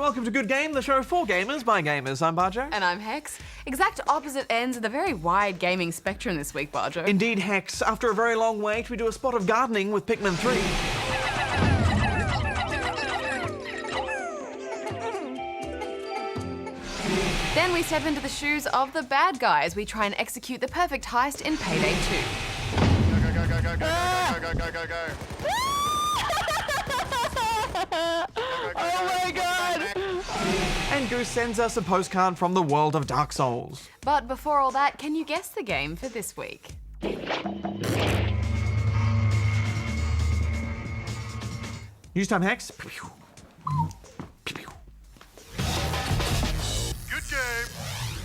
welcome to Good Game, the show for gamers by gamers. I'm Bajo. And I'm Hex. Exact opposite ends of the very wide gaming spectrum this week, Bajo. Indeed, Hex. After a very long wait, we do a spot of gardening with Pikmin 3. Then we step into the shoes of the bad guys. We try and execute the perfect heist in Payday 2. Go, go, go, go, go, go, go, go, go, go. Oh my god! And Goose sends us a postcard from the world of Dark Souls. But before all that, can you guess the game for this week? News time, Hex. Good game.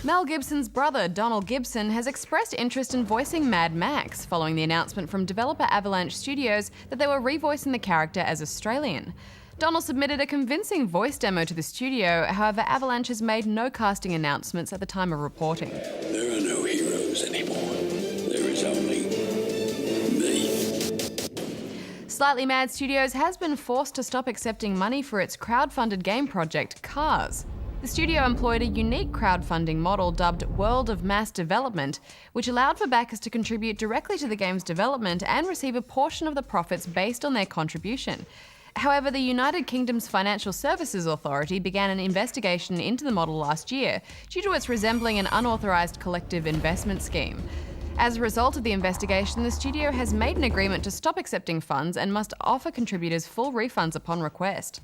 Mel Gibson's brother, Donald Gibson, has expressed interest in voicing Mad Max following the announcement from developer Avalanche Studios that they were revoicing the character as Australian. Donald submitted a convincing voice demo to the studio, however Avalanche has made no casting announcements at the time of reporting. There are no heroes anymore. There is only me. Slightly Mad Studios has been forced to stop accepting money for its crowd-funded game project, Cars. The studio employed a unique crowdfunding model dubbed World of Mass Development, which allowed for backers to contribute directly to the game's development and receive a portion of the profits based on their contribution. However, the United Kingdom's Financial Services Authority began an investigation into the model last year due to its resembling an unauthorised collective investment scheme. As a result of the investigation, the studio has made an agreement to stop accepting funds and must offer contributors full refunds upon request.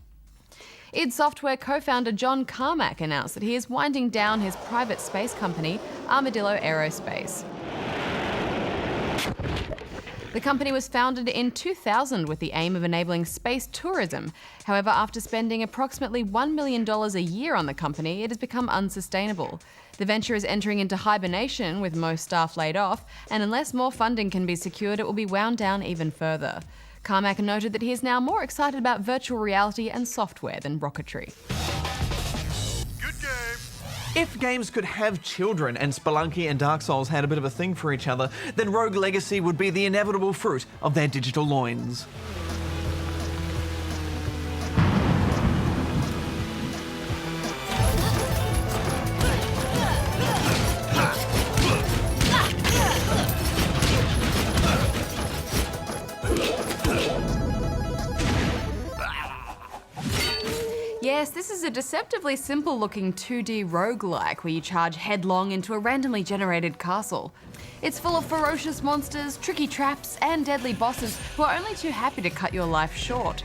id Software co-founder John Carmack announced that he is winding down his private space company, Armadillo Aerospace. The company was founded in 2000 with the aim of enabling space tourism. However, after spending approximately $1 million a year on the company, it has become unsustainable. The venture is entering into hibernation with most staff laid off, and unless more funding can be secured, it will be wound down even further. Carmack noted that he is now more excited about virtual reality and software than rocketry. Good game. If games could have children and Spelunky and Dark Souls had a bit of a thing for each other, then Rogue Legacy would be the inevitable fruit of their digital loins. Yes, this is a deceptively simple-looking 2D roguelike where you charge headlong into a randomly generated castle. It's full of ferocious monsters, tricky traps, and deadly bosses who are only too happy to cut your life short.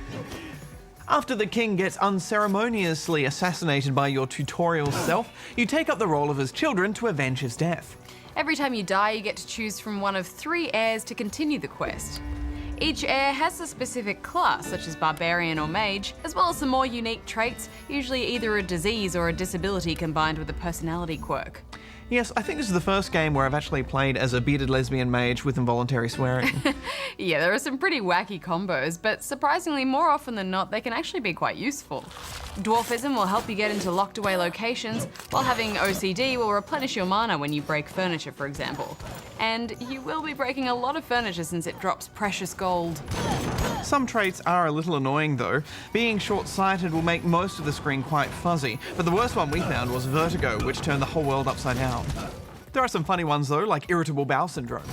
After the king gets unceremoniously assassinated by your tutorial self, you take up the role of his children to avenge his death. Every time you die, you get to choose from one of 3 heirs to continue the quest. Each heir has a specific class, such as barbarian or mage, as well as some more unique traits, usually either a disease or a disability combined with a personality quirk. Yes, I think this is the first game where I've actually played as a bearded lesbian mage with involuntary swearing. Yeah, there are some pretty wacky combos, but surprisingly, more often than not, they can actually be quite useful. Dwarfism will help you get into locked away locations, while having OCD will replenish your mana when you break furniture, for example. And you will be breaking a lot of furniture since it drops precious gold. Some traits are a little annoying though. Being short-sighted will make most of the screen quite fuzzy, but the worst one we found was vertigo, which turned the whole world upside down. There are some funny ones though, like irritable bowel syndrome.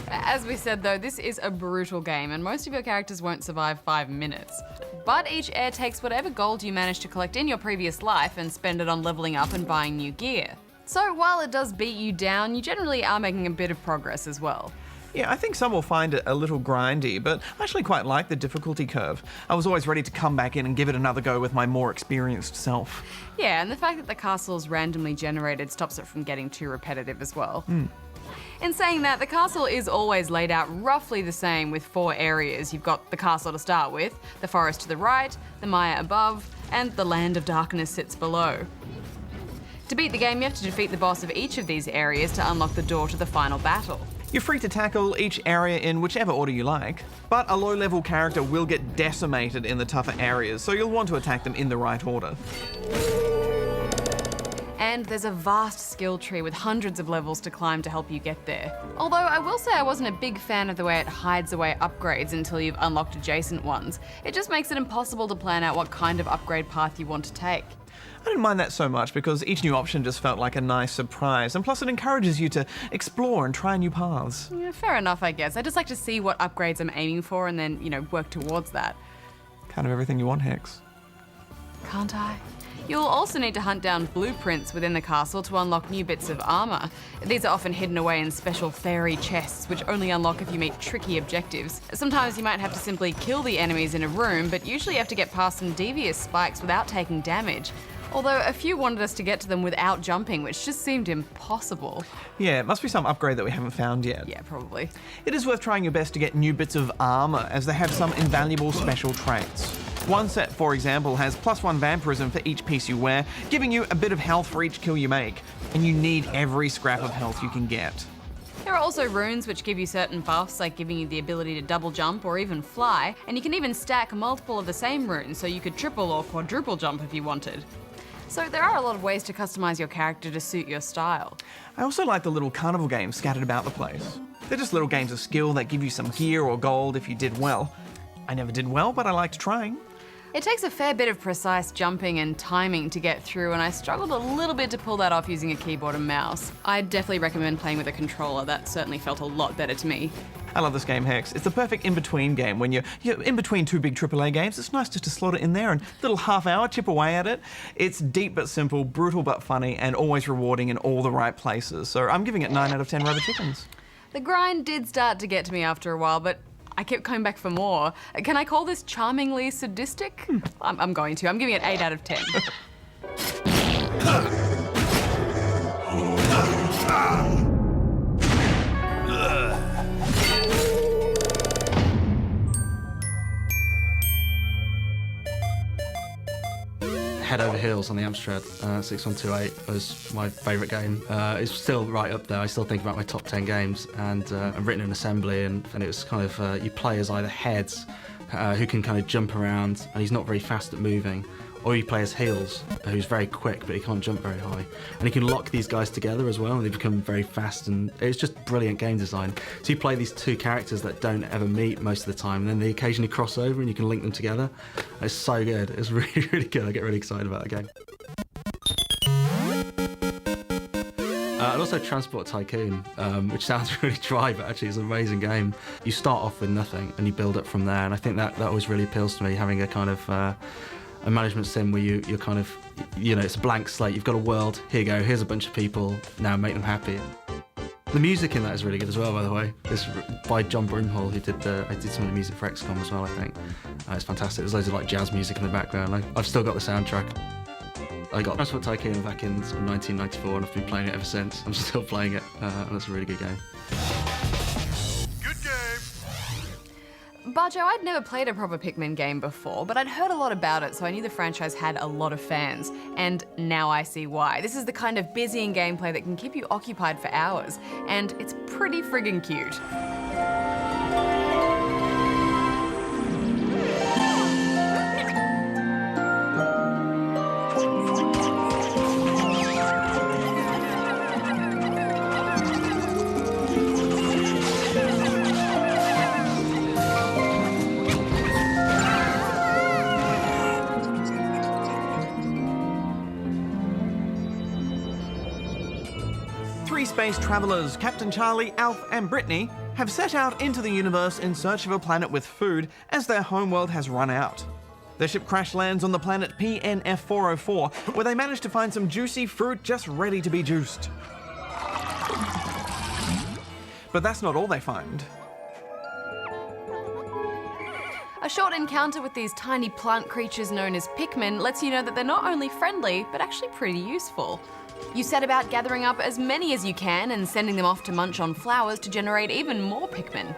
As we said though, this is a brutal game and most of your characters won't survive 5 minutes. But each heir takes whatever gold you managed to collect in your previous life and spend it on leveling up and buying new gear. So while it does beat you down, you generally are making a bit of progress as well. Yeah, I think some will find it a little grindy, but I actually quite like the difficulty curve. I was always ready to come back in and give it another go with my more experienced self. Yeah, and the fact that the castle is randomly generated stops it from getting too repetitive as well. In saying that, the castle is always laid out roughly the same with 4 areas. You've got the castle to start with, the forest to the right, the mire above, and the land of darkness sits below. To beat the game, you have to defeat the boss of each of these areas to unlock the door to the final battle. You're free to tackle each area in whichever order you like, but a low-level character will get decimated in the tougher areas, so you'll want to attack them in the right order. And there's a vast skill tree with hundreds of levels to climb to help you get there. Although I will say I wasn't a big fan of the way it hides away upgrades until you've unlocked adjacent ones. It just makes it impossible to plan out what kind of upgrade path you want to take. I didn't mind that so much because each new option just felt like a nice surprise, and plus it encourages you to explore and try new paths. Yeah, fair enough, I guess. I just like to see what upgrades I'm aiming for and then, work towards that. Kind of everything you want, Hex. Can't I? You'll also need to hunt down blueprints within the castle to unlock new bits of armour. These are often hidden away in special fairy chests, which only unlock if you meet tricky objectives. Sometimes you might have to simply kill the enemies in a room, but usually you have to get past some devious spikes without taking damage. Although a few wanted us to get to them without jumping, which just seemed impossible. Yeah, it must be some upgrade that we haven't found yet. Yeah, probably. It is worth trying your best to get new bits of armour, as they have some invaluable special traits. One set, for example, has +1 vampirism for each piece you wear, giving you a bit of health for each kill you make, and you need every scrap of health you can get. There are also runes which give you certain buffs, like giving you the ability to double jump or even fly, and you can even stack multiple of the same runes, so you could triple or quadruple jump if you wanted. So there are a lot of ways to customize your character to suit your style. I also like the little carnival games scattered about the place. They're just little games of skill that give you some gear or gold if you did well. I never did well, but I liked trying. It takes a fair bit of precise jumping and timing to get through, and I struggled a little bit to pull that off using a keyboard and mouse. I'd definitely recommend playing with a controller. That certainly felt a lot better to me. I love this game, Hex. It's the perfect in-between game. When you're in between two big AAA games, it's nice just to slot it in there and little half-hour chip away at it. It's deep but simple, brutal but funny, and always rewarding in all the right places. So I'm giving it 9 out of 10 rubber chickens. The grind did start to get to me after a while, but I kept coming back for more. Can I call this charmingly sadistic? I'm going to. I'm giving it 8 out of 10. Head Over Heels on the Amstrad 6128 was my favourite game. It's still right up there. I still think about my top 10 games, and I've written an assembly, and it was kind of you play as either Heads, who can kind of jump around, and he's not very fast at moving, or you play as Heels, who's very quick but he can't jump very high. And you can lock these guys together as well, and they become very fast, and it's just brilliant game design. So you play these two characters that don't ever meet most of the time, and then they occasionally cross over and you can link them together. It's so good. It's really, really good. I get really excited about the game. And also Transport Tycoon, which sounds really dry, but actually it's an amazing game. You start off with nothing and you build up from there, and I think that always really appeals to me, having a kind of a management sim where you're kind of, it's a blank slate. You've got a world, here you go, here's a bunch of people, now make them happy. The music in that is really good as well, by the way. It's by John Broomhall, who did some of the music for XCOM as well, I think. It's fantastic. There's loads of jazz music in the background. I've still got the soundtrack. I got Transport Tycoon back in 1994, and I've been playing it ever since. I'm still playing it, and it's a really good game. Good game. Bajo, I'd never played a proper Pikmin game before, but I'd heard a lot about it, so I knew the franchise had a lot of fans. And now I see why. This is the kind of busying gameplay that can keep you occupied for hours, and it's pretty friggin' cute. Three space travelers, Captain Charlie, Alf, and Brittany, have set out into the universe in search of a planet with food as their homeworld has run out. Their ship crash lands on the planet PNF 404, where they manage to find some juicy fruit just ready to be juiced. But that's not all they find. A short encounter with these tiny plant creatures known as Pikmin lets you know that they're not only friendly, but actually pretty useful. You set about gathering up as many as you can and sending them off to munch on flowers to generate even more Pikmin.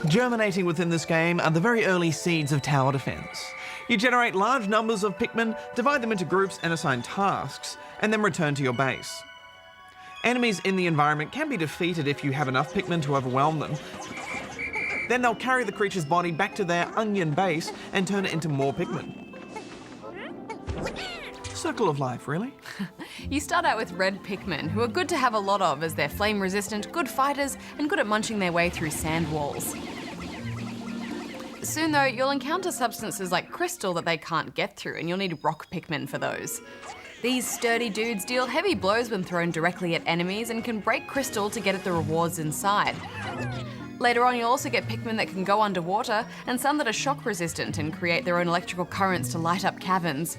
Germinating within this game are the very early seeds of tower defense. You generate large numbers of Pikmin, divide them into groups and assign tasks, and then return to your base. Enemies in the environment can be defeated if you have enough Pikmin to overwhelm them. Then they'll carry the creature's body back to their onion base and turn it into more Pikmin. circle of life, really. You start out with red Pikmin, who are good to have a lot of as they're flame resistant, good fighters, and good at munching their way through sand walls. Soon though, you'll encounter substances like crystal that they can't get through, and you'll need rock Pikmin for those. These sturdy dudes deal heavy blows when thrown directly at enemies and can break crystal to get at the rewards inside. Later on, you'll also get Pikmin that can go underwater, and some that are shock resistant and create their own electrical currents to light up caverns.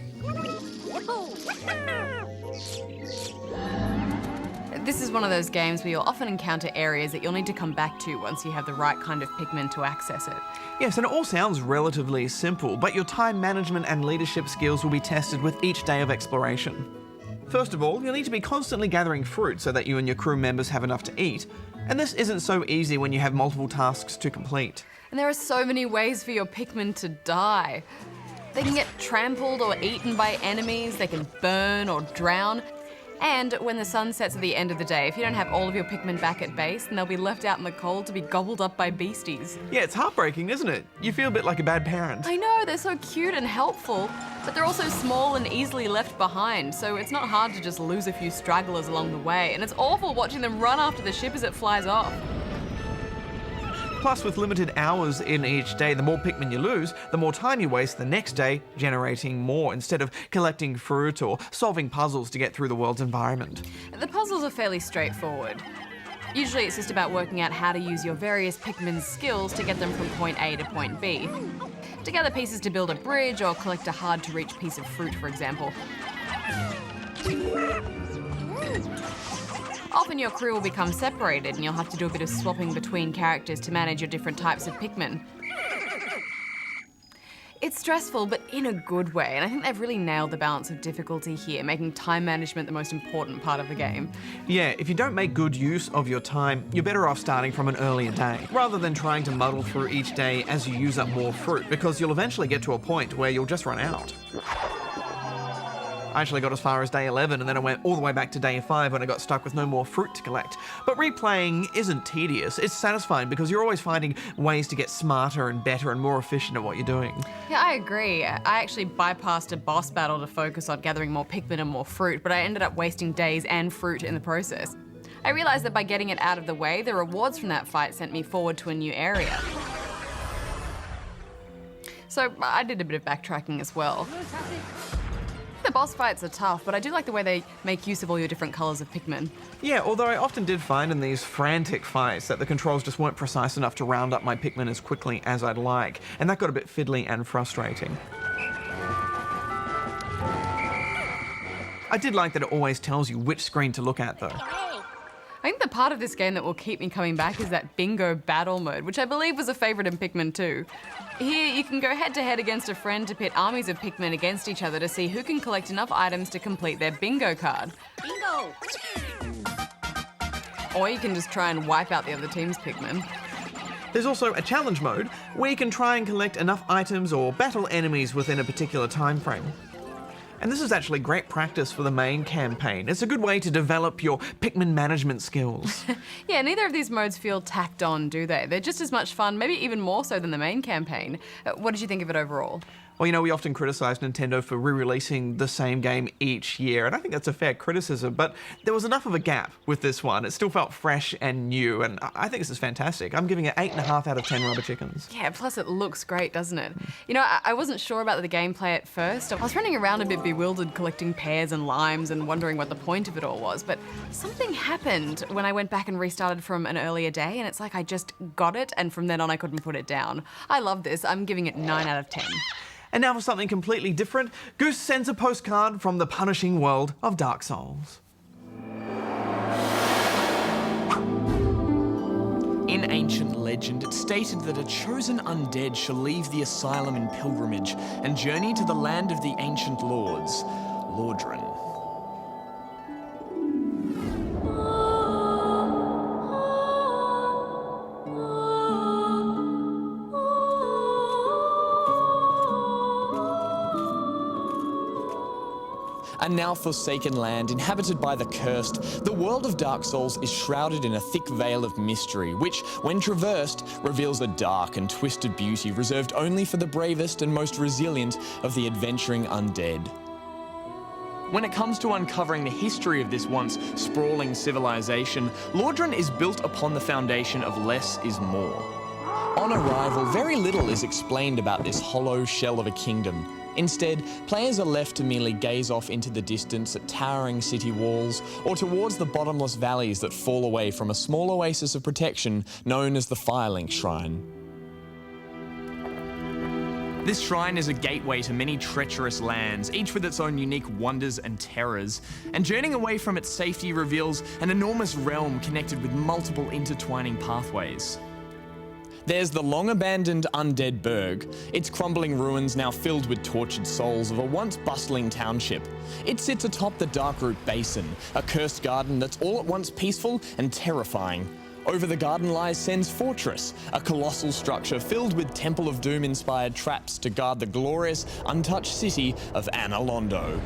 This is one of those games where you'll often encounter areas that you'll need to come back to once you have the right kind of Pikmin to access it. Yes, and it all sounds relatively simple, but your time management and leadership skills will be tested with each day of exploration. First of all, you'll need to be constantly gathering fruit so that you and your crew members have enough to eat. And this isn't so easy when you have multiple tasks to complete. And there are so many ways for your Pikmin to die. They can get trampled or eaten by enemies, they can burn or drown. And when the sun sets at the end of the day, if you don't have all of your Pikmin back at base, then they'll be left out in the cold to be gobbled up by beasties. Yeah, it's heartbreaking, isn't it? You feel a bit like a bad parent. I know, they're so cute and helpful, but they're also small and easily left behind, so it's not hard to just lose a few stragglers along the way, and it's awful watching them run after the ship as it flies off. Plus, with limited hours in each day, the more Pikmin you lose, the more time you waste the next day generating more instead of collecting fruit or solving puzzles to get through the world's environment. The puzzles are fairly straightforward. Usually it's just about working out how to use your various Pikmin's skills to get them from point A to point B. To gather pieces to build a bridge or collect a hard-to-reach piece of fruit, for example. Often your crew will become separated and you'll have to do a bit of swapping between characters to manage your different types of Pikmin. It's stressful, but in a good way, and I think they've really nailed the balance of difficulty here, making time management the most important part of the game. Yeah, if you don't make good use of your time, you're better off starting from an earlier day, rather than trying to muddle through each day as you use up more fruit, because you'll eventually get to a point where you'll just run out. I actually got as far as day 11 and then I went all the way back to day 5 when I got stuck with no more fruit to collect. But replaying isn't tedious, it's satisfying because you're always finding ways to get smarter and better and more efficient at what you're doing. Yeah, I agree. I actually bypassed a boss battle to focus on gathering more Pikmin and more fruit, but I ended up wasting days and fruit in the process. I realised that by getting it out of the way, the rewards from that fight sent me forward to a new area. So I did a bit of backtracking as well. The boss fights are tough, but I do like the way they make use of all your different colours of Pikmin. Yeah, although I often did find in these frantic fights that the controls just weren't precise enough to round up my Pikmin as quickly as I'd like, and that got a bit fiddly and frustrating. I did like that it always tells you which screen to look at though. I think the part of this game that will keep me coming back is that bingo battle mode, which I believe was a favourite in Pikmin 2. Here, you can go head-to-head against a friend to pit armies of Pikmin against each other to see who can collect enough items to complete their bingo card. Bingo! Or you can just try and wipe out the other team's Pikmin. There's also a challenge mode where you can try and collect enough items or battle enemies within a particular time frame. And this is actually great practice for the main campaign. It's a good way to develop your Pikmin management skills. Yeah, neither of these modes feel tacked on, do they? They're just as much fun, maybe even more so than the main campaign. What did you think of it overall? Well, you know, we often criticise Nintendo for re-releasing the same game each year, and I think that's a fair criticism, but there was enough of a gap with this one. It still felt fresh and new, and I think this is fantastic. I'm giving it 8.5 out of 10 rubber chickens. Yeah, plus it looks great, doesn't it? You know, I wasn't sure about the gameplay at first. I was running around a bit bewildered, collecting pears and limes and wondering what the point of it all was, but something happened when I went back and restarted from an earlier day, and it's like I just got it, and from then on I couldn't put it down. I love this. I'm giving it 9 out of 10. And now for something completely different, Goose sends a postcard from the punishing world of Dark Souls. In ancient legend, it's stated that a chosen undead shall leave the asylum in pilgrimage and journey to the land of the ancient lords, Lordran. A now forsaken land inhabited by the cursed, the world of Dark Souls is shrouded in a thick veil of mystery, which, when traversed, reveals a dark and twisted beauty reserved only for the bravest and most resilient of the adventuring undead. When it comes to uncovering the history of this once sprawling civilization, Lordran is built upon the foundation of less is more. On arrival, very little is explained about this hollow shell of a kingdom. Instead, players are left to merely gaze off into the distance at towering city walls or towards the bottomless valleys that fall away from a small oasis of protection known as the Firelink Shrine. This shrine is a gateway to many treacherous lands, each with its own unique wonders and terrors, and journeying away from its safety reveals an enormous realm connected with multiple intertwining pathways. There's the long-abandoned Undead Burg, its crumbling ruins now filled with tortured souls of a once bustling township. It sits atop the Darkroot Basin, a cursed garden that's all at once peaceful and terrifying. Over the garden lies Sen's Fortress, a colossal structure filled with Temple of Doom-inspired traps to guard the glorious, untouched city of Anna Londo.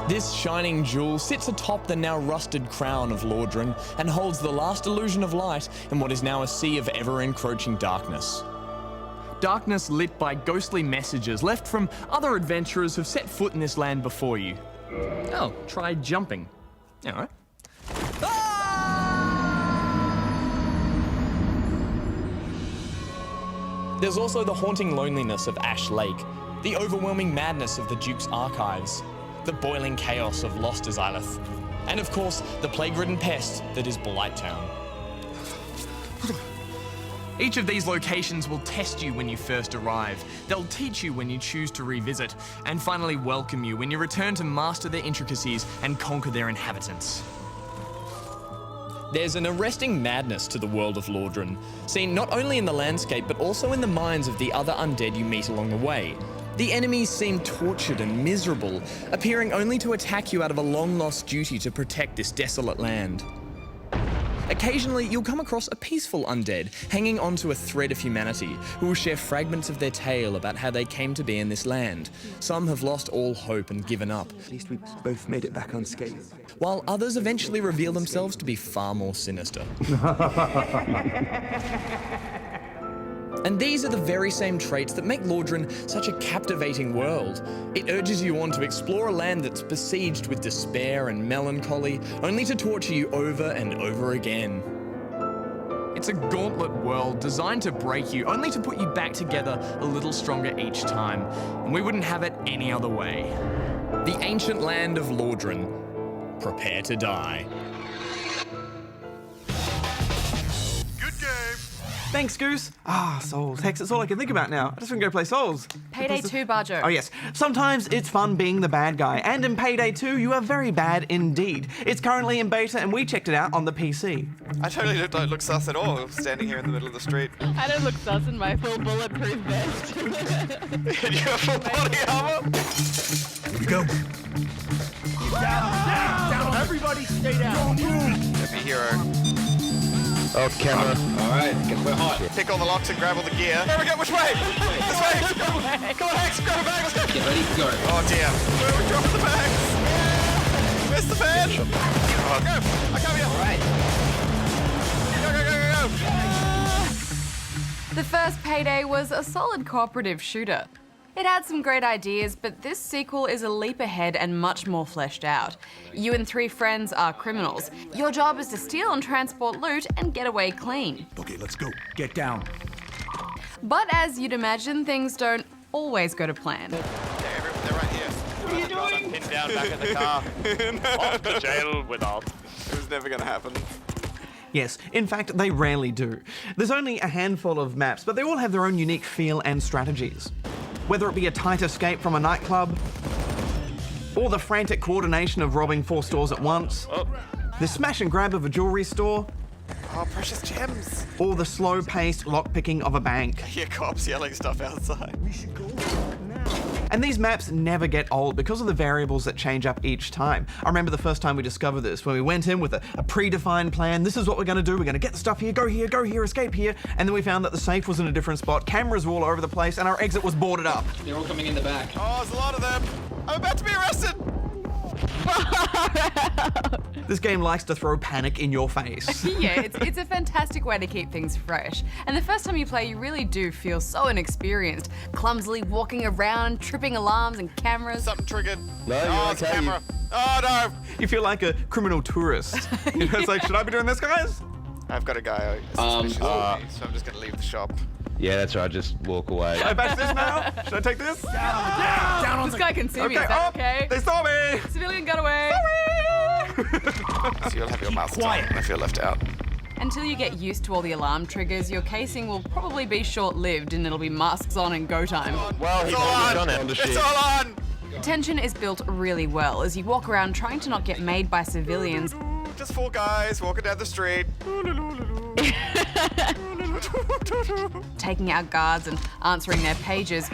This shining jewel sits atop the now rusted crown of Lordran and holds the last illusion of light in what is now a sea of ever-encroaching darkness. Darkness lit by ghostly messages left from other adventurers who've set foot in this land before you. Oh, try jumping. All right. There's also the haunting loneliness of Ash Lake, the overwhelming madness of the Duke's archives, the boiling chaos of Lost Izylith, and of course, the plague-ridden pest that is Blighttown. Each of these locations will test you when you first arrive. They'll teach you when you choose to revisit, and finally welcome you when you return to master their intricacies and conquer their inhabitants. There's an arresting madness to the world of Lordran, seen not only in the landscape but also in the minds of the other undead you meet along the way. The enemies seem tortured and miserable, appearing only to attack you out of a long-lost duty to protect this desolate land. Occasionally, you'll come across a peaceful undead hanging onto a thread of humanity who will share fragments of their tale about how they came to be in this land. Some have lost all hope and given up. At least we both made it back unscathed. While others eventually reveal themselves to be far more sinister. And these are the very same traits that make Lordran such a captivating world. It urges you on to explore a land that's besieged with despair and melancholy, only to torture you over and over again. It's a gauntlet world designed to break you, only to put you back together a little stronger each time. And we wouldn't have it any other way. The ancient land of Lordran. Prepare to die. Good game. Thanks, Goose. Souls. Hex, it's all I can think about now. I just want to go play Souls. Payday 2, Bajo. Oh, yes. Sometimes it's fun being the bad guy, and in Payday 2, you are very bad indeed. It's currently in beta, and we checked it out on the PC. I totally don't look sus at all, standing here in the middle of the street. I don't look sus in my full bulletproof vest. And you have full body armor? Here we go. Down. Everybody stay down. Happy hero. Oh, camera. All right, guess we're hot. Pick all the locks and grab all the gear. There we go, which way? This way! Come on, Hex, grab a bag, let's go! Get ready, go. Oh dear. Where are we dropping the bags? Where's the fan? Oh, go! I come here! All right. Go! The first Payday was a solid cooperative shooter. It had some great ideas, but this sequel is a leap ahead and much more fleshed out. You and 3 friends are criminals. Your job is to steal and transport loot and get away clean. Okay, let's go. Get down. But as you'd imagine, things don't always go to plan. They're right here. What are you doing? Pinned down back in the car. Off to jail with us. It was never gonna happen. Yes, in fact, they rarely do. There's only a handful of maps, but they all have their own unique feel and strategies. Whether it be a tight escape from a nightclub, or the frantic coordination of robbing 4 stores at once, the smash and grab of a jewelry store, Oh, precious gems. or the slow-paced lockpicking of a bank. I hear cops yelling stuff outside. And these maps never get old because of the variables that change up each time. I remember the first time we discovered this, when we went in with a predefined plan. This is what we're going to do. We're going to get the stuff here, go here, escape here. And then we found that the safe was in a different spot, cameras were all over the place, and our exit was boarded up. They're all coming in the back. Oh, there's a lot of them. I'm about to be arrested. This game likes to throw panic in your face. Yeah, it's a fantastic way to keep things fresh. And the first time you play, you really do feel so inexperienced, clumsily walking around, tripping alarms and cameras. Something triggered. No, you're Oh, it's a okay. camera. Oh, no. You feel like a criminal tourist. You know, it's like, should I be doing this, guys? I've got a guy suspicious of me, so I'm just going to leave the shop. Yeah, that's right. Just walk away. Should I bash this now? Should I take this? Down on this guy can see me, is that okay? They saw me! Civilian got away. So you'll have your mouth tight if you're left out. Until you get used to all the alarm triggers, your casing will probably be short-lived and it'll be masks on and go time. Well, It's all on! It's all on! Tension is built really well as you walk around trying to not get made by civilians. Just 4 guys walking down the street. Taking out guards and answering their pages,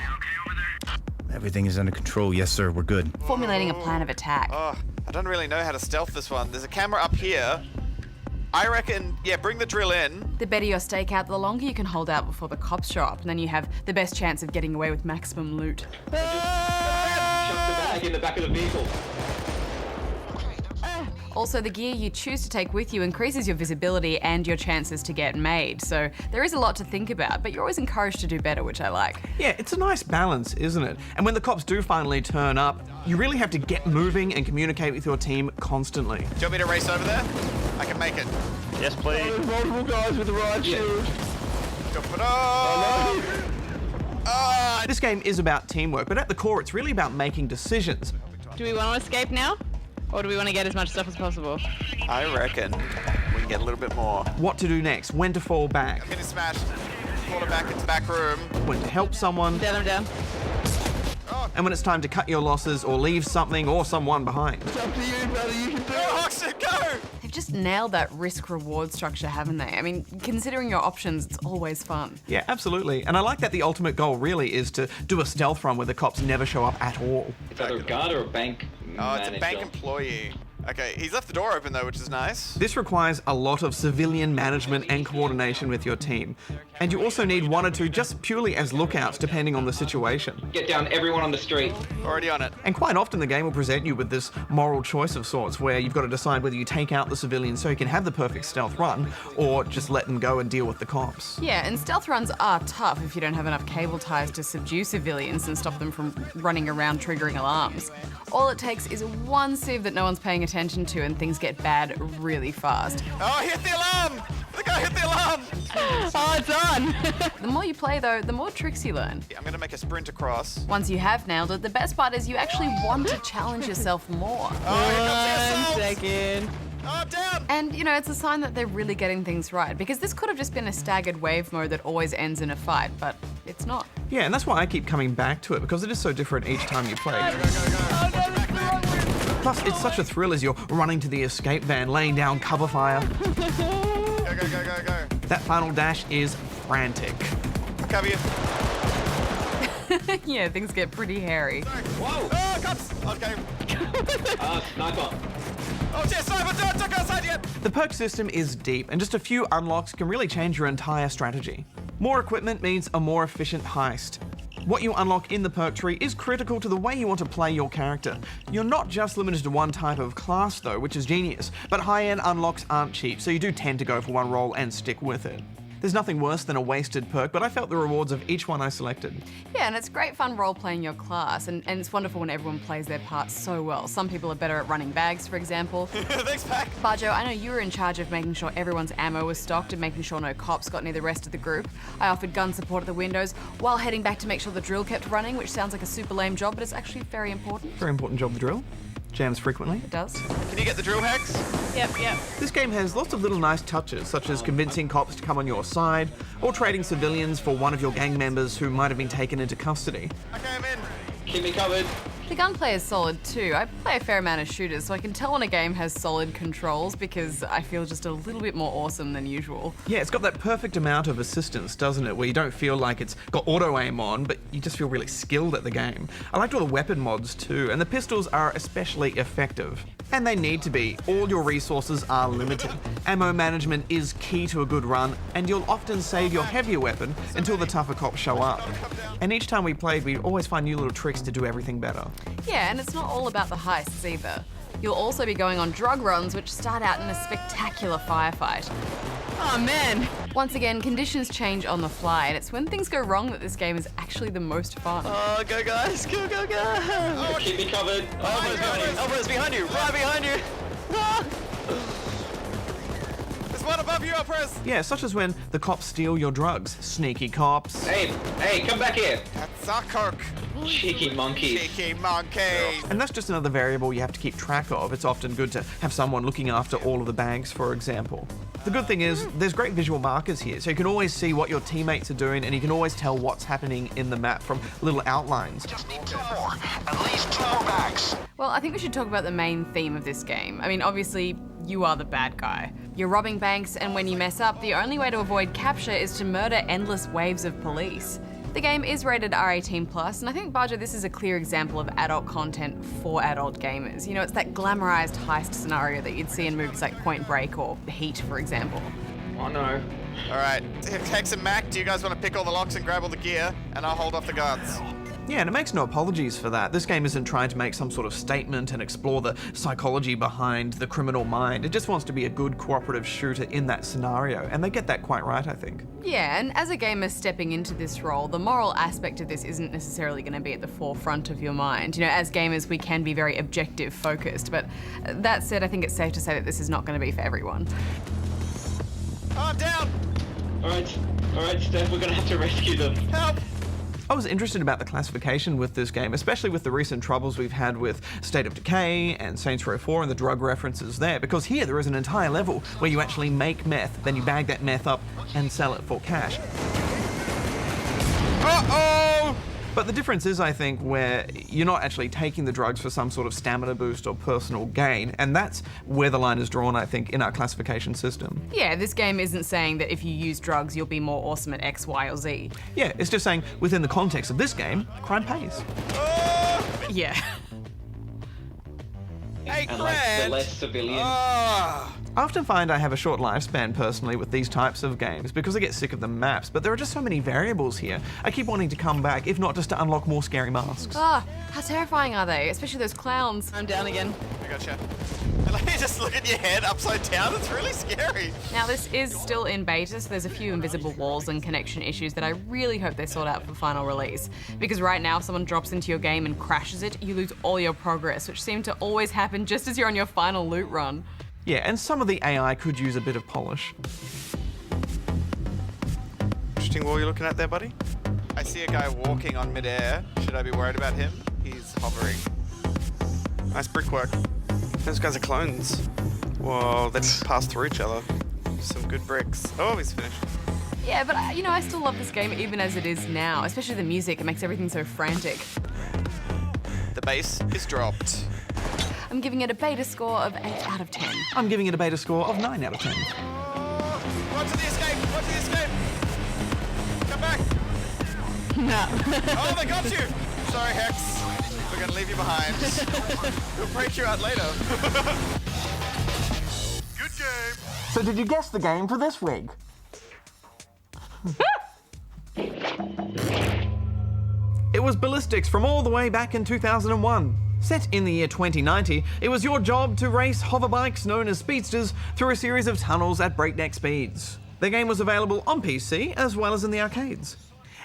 Everything is under control. Yes, sir. We're good. formulating a plan of attack. Oh, I don't really know how to stealth this one. There's a camera up here. I reckon, yeah, bring the drill in. The better your stakeout, the longer you can hold out before the cops show up, and then you have the best chance of getting away with maximum loot. Shove the bag in the back of the vehicle. Also, the gear you choose to take with you increases your visibility and your chances to get made, so there is a lot to think about, but you're always encouraged to do better, which I like. Yeah, it's a nice balance, isn't it? And when the cops do finally turn up, you really have to get moving and communicate with your team constantly. Do you want me to race over there? I can make it. Yes, please. There's multiple guys with the riot shield. Jump it up! This game is about teamwork, but at the core, it's really about making decisions. Do we want to escape now? Or do we want to get as much stuff as possible? I reckon we can get a little bit more. What to do next, when to fall back, I'm getting smashed. Pull it back into back room. when to help someone, Down, I'm down. and when it's time to cut your losses or leave something or someone behind. It's up to you, brother. You can do Go, it. Hoxton, go! They've just nailed that risk-reward structure, haven't they? I mean, considering your options, it's always fun. Yeah, absolutely. And I like that the ultimate goal really is to do a stealth run where the cops never show up at all. It's either a guard or a bank Oh, it's a manager. bank employee. Okay, he's left the door open though, which is nice. This requires a lot of civilian management and coordination with your team. And you also need 1 or 2 just purely as lookouts depending on the situation. Get down everyone on the street. Already on it. And quite often the game will present you with this moral choice of sorts where you've got to decide whether you take out the civilians so you can have the perfect stealth run or just let them go and deal with the cops. Yeah, and stealth runs are tough if you don't have enough cable ties to subdue civilians and stop them from running around triggering alarms. All it takes is one sieve that no one's paying attention to and things get bad really fast. Oh, hit the alarm! The guy hit the alarm! Oh, it's on! The more you play though, the more tricks you learn. I'm gonna make a sprint across. Once you have nailed it, the best part is you actually want to challenge yourself more. Oh, here comes the 1 assault! second. Oh, I'm down! And, you know, it's a sign that they're really getting things right, because this could have just been a staggered wave mode that always ends in a fight, but it's not. Yeah, and that's why I keep coming back to it because it is so different each time you play. Oh no, this is the wrong room! Plus, it's such a thrill as you're running to the escape van, laying down cover fire. Go, go, go, go, go. That final dash is frantic. I'll cover you. Yeah, things get pretty hairy. Whoa! Oh, cops! Okay. Sniper. Oh, dear, sniper, don't go outside yet! The perk system is deep, and just a few unlocks can really change your entire strategy. More equipment means a more efficient heist. What you unlock in the perk tree is critical to the way you want to play your character. You're not just limited to one type of class though, which is genius, but high-end unlocks aren't cheap, so you do tend to go for one role and stick with it. There's nothing worse than a wasted perk, but I felt the rewards of each one I selected. Yeah, and it's great fun role-playing your class, and it's wonderful when everyone plays their part so well. Some people are better at running bags, for example. Thanks, Pac. Bajo, I know you were in charge of making sure everyone's ammo was stocked and making sure no cops got near the rest of the group. I offered gun support at the windows while heading back to make sure the drill kept running, which sounds like a super lame job, but it's actually very important. Very important job, the drill. Jams frequently. It does. Can you get the drill hacks? Yep. This game has lots of little nice touches, such as convincing cops to come on your side, or trading civilians for one of your gang members who might have been taken into custody. Okay, I'm in. Keep me covered. The gunplay is solid too. I play a fair amount of shooters, so I can tell when a game has solid controls because I feel just a little bit more awesome than usual. Yeah, it's got that perfect amount of assistance, doesn't it? Where you don't feel like it's got auto-aim on, but you just feel really skilled at the game. I liked all the weapon mods too, and the pistols are especially effective. And they need to be. All your resources are limited. Ammo management is key to a good run, and you'll often save your heavier weapon until the tougher cops show up. And each time we played, we always find new little tricks to do everything better. Yeah, and it's not all about the heists either. You'll also be going on drug runs, which start out in a spectacular firefight. Oh man. Once again, conditions change on the fly, and it's when things go wrong that this game is actually the most fun. Oh, go guys, go, go, go. Oh, keep me covered. Elbows behind you, elbows behind you, right behind you. Ah. There's one above you, Alpres. Yeah, such as when the cops steal your drugs. Sneaky cops. Hey, come back here. That's our coke. Cheeky monkeys. Cheeky monkeys. And that's just another variable you have to keep track of. It's often good to have someone looking after all of the bags, for example. The good thing is, there's great visual markers here, so you can always see what your teammates are doing, and you can always tell what's happening in the map from little outlines. Just need 2 more. At least 2 more bags. Well, I think we should talk about the main theme of this game. I mean, obviously, you are the bad guy. You're robbing banks, and when you mess up, the only way to avoid capture is to murder endless waves of police. The game is rated R18+, and I think, Bajo, this is a clear example of adult content for adult gamers. You know, it's that glamorized heist scenario that you'd see in movies like Point Break or Heat, for example. Oh no. All right, Hex and Mac, do you guys want to pick all the locks and grab all the gear? And I'll hold off the guards. Yeah, and it makes no apologies for that. This game isn't trying to make some sort of statement and explore the psychology behind the criminal mind. It just wants to be a good cooperative shooter in that scenario, and they get that quite right, I think. Yeah, and as a gamer stepping into this role, the moral aspect of this isn't necessarily going to be at the forefront of your mind. You know, as gamers, we can be very objective focused, but that said, I think it's safe to say that this is not going to be for everyone. Oh, I'm down. All right, Steph, we're gonna have to rescue them. Help. I was interested about the classification with this game, especially with the recent troubles we've had with State of Decay and Saints Row 4 and the drug references there, because here there is an entire level where you actually make meth, then you bag that meth up and sell it for cash. Uh-oh! But the difference is, I think, where you're not actually taking the drugs for some sort of stamina boost or personal gain, and that's where the line is drawn, I think, in our classification system. Yeah, this game isn't saying that if you use drugs, you'll be more awesome at X, Y, or Z. Yeah, it's just saying, within the context of this game, crime pays. Yeah. 8 And like the grand. less civilian. Ah. I often find I have a short lifespan personally with these types of games because I get sick of the maps, but there are just so many variables here. I keep wanting to come back, if not just to unlock more scary masks. Ah, how terrifying are they? Especially those clowns. I'm down again. I gotcha. And like, you just look at your head upside down. It's really scary. Now, this is still in beta, so there's a few invisible walls and connection issues that I really hope they sort out for final release. Because right now, if someone drops into your game and crashes it, you lose all your progress, which seemed to always happen just as you're on your final loot run. Yeah, and some of the AI could use a bit of polish. Interesting wall you're looking at there, buddy. I see a guy walking on midair. Should I be worried about him? He's hovering. Nice brickwork. Those guys are clones. Whoa, they just pass through each other. Some good bricks. Oh, he's finished. Yeah, but you know, I still love this game even as it is now, especially the music. It makes everything so frantic. The bass is dropped. I'm giving it a beta score of 8 out of 10. I'm giving it a beta score of 9 out of 10. Watch the escape! Watch the escape! Come back! No. Oh, they got you! Sorry, Hex. We're gonna leave you behind. We'll break you out later. Good game. So did you guess the game for this week? It was Ballistics from all the way back in 2001. Set in the year 2090, it was your job to race hoverbikes known as speedsters through a series of tunnels at breakneck speeds. The game was available on PC as well as in the arcades.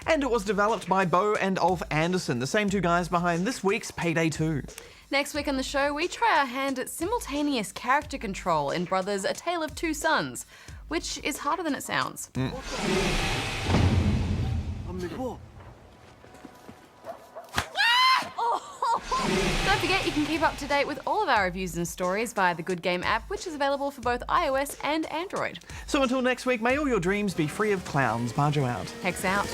And it was developed by Bo and Ulf Anderson, the same two guys behind this week's Payday 2. Next week on the show, we try our hand at simultaneous character control in Brothers: A Tale of Two Sons, which is harder than it sounds. Don't forget, you can keep up to date with all of our reviews and stories via the Good Game app, which is available for both iOS and Android. So until next week, may all your dreams be free of clowns. Bajo out. Hex out.